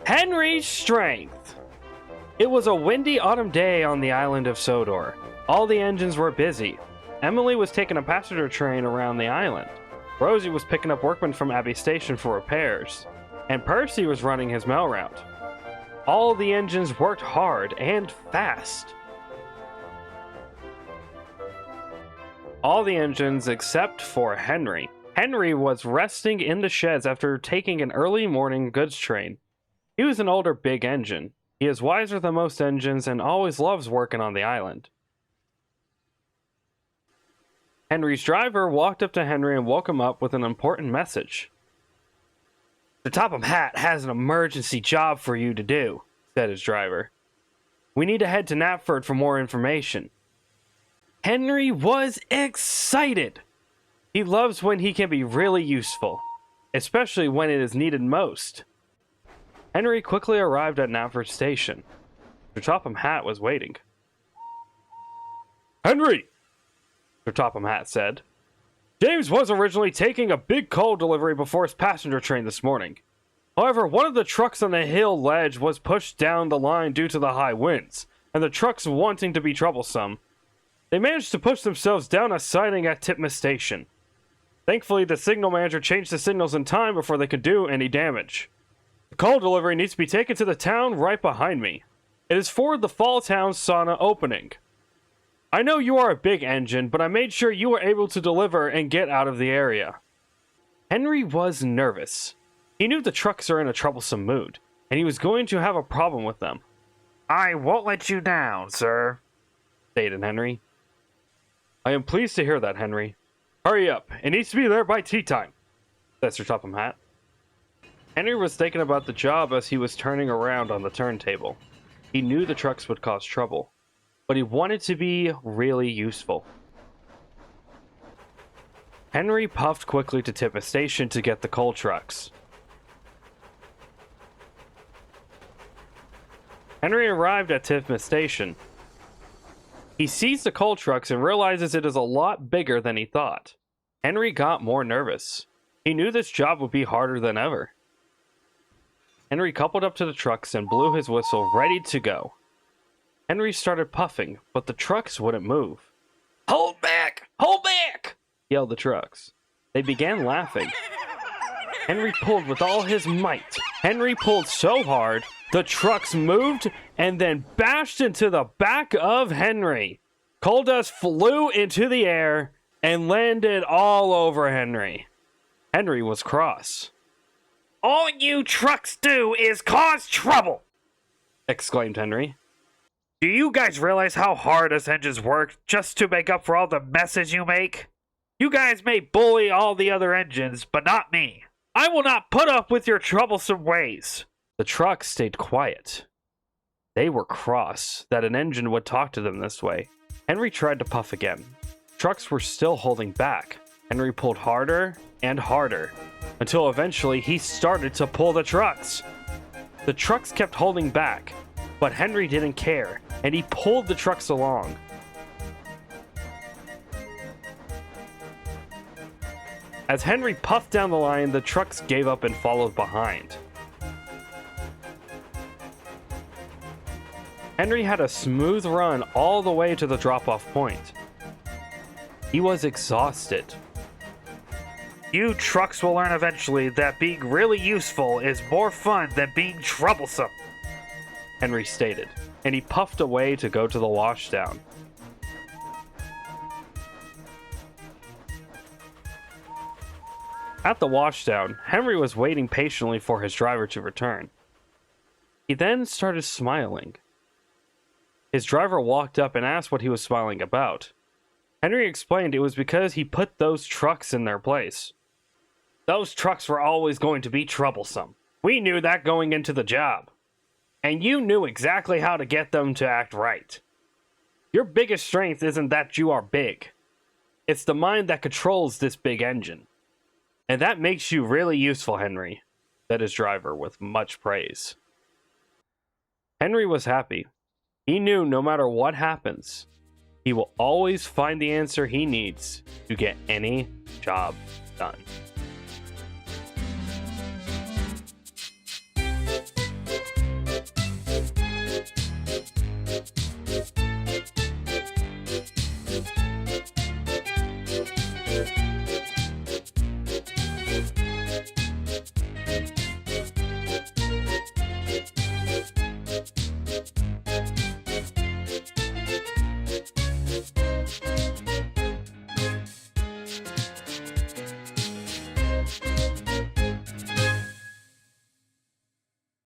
Henry's strength. It was a windy autumn day on the island of Sodor. All the engines were busy. Emily was taking a passenger train around the island. Rosie was picking up workmen from Abbey Station for repairs. And Percy was running his mail route. All the engines worked hard and fast. All the engines except for Henry. Henry was resting in the sheds after taking an early morning goods train. He was an older big engine. He is wiser than most engines and always loves working on the island. Henry's driver walked up to Henry and woke him up with an important message. "The Topham Hatt has an emergency job for you to do," said his driver. "We need to head to Knapford for more information." Henry was excited. He loves when he can be really useful, especially when it is needed most. Henry quickly arrived at Tidmouth Station. Mr. Topham Hatt was waiting. "Henry," Mr. Topham Hatt said, "James was originally taking a big coal delivery before his passenger train this morning. However, one of the trucks on the hill ledge was pushed down the line due to the high winds, and the trucks wanting to be troublesome. They managed to push themselves down a siding at Tidmouth Station. Thankfully, the signal manager changed the signals in time before they could do any damage. The coal delivery needs to be taken to the town right behind me. It is for the Fall Town sauna opening. I know you are a big engine, but I made sure you were able to deliver and get out of the area." Henry was nervous. He knew the trucks are in a troublesome mood, and he was going to have a problem with them. "I won't let you down, sir," stated Henry. "I am pleased to hear that, Henry. Hurry up, it needs to be there by tea time," said Sir Topham Hatt. Henry was thinking about the job as he was turning around on the turntable. He knew the trucks would cause trouble, but he wanted to be really useful. Henry puffed quickly to Tidmouth Station to get the coal trucks. Henry arrived at Tidmouth Station. He sees the coal trucks and realizes it is a lot bigger than he thought. Henry got more nervous. He knew this job would be harder than ever. Henry coupled up to the trucks and blew his whistle, ready to go. Henry started puffing, but the trucks wouldn't move. "Hold back! Hold back!" yelled the trucks. They began laughing. Henry pulled with all his might. Henry pulled so hard, the trucks moved and then bashed into the back of Henry. Coal dust flew into the air and landed all over Henry. Henry was cross. "All you trucks do is cause trouble!" exclaimed Henry. "Do you guys realize how hard us engines work just to make up for all the messes you make? You guys may bully all the other engines, but not me. I will not put up with your troublesome ways." The trucks stayed quiet. They were cross that an engine would talk to them this way. Henry tried to puff again. Trucks were still holding back. Henry pulled harder and harder, until eventually he started to pull the trucks. The trucks kept holding back, but Henry didn't care, and he pulled the trucks along. As Henry puffed down the line, the trucks gave up and followed behind. Henry had a smooth run all the way to the drop-off point. He was exhausted. "You trucks will learn eventually that being really useful is more fun than being troublesome," Henry stated, and he puffed away to go to the washdown. At the washdown, Henry was waiting patiently for his driver to return. He then started smiling. His driver walked up and asked what he was smiling about. Henry explained it was because he put those trucks in their place. "Those trucks were always going to be troublesome. We knew that going into the job. And you knew exactly how to get them to act right. Your biggest strength isn't that you are big. It's the mind that controls this big engine. And that makes you really useful, Henry," said his driver with much praise. Henry was happy. He knew no matter what happens, he will always find the answer he needs to get any job done.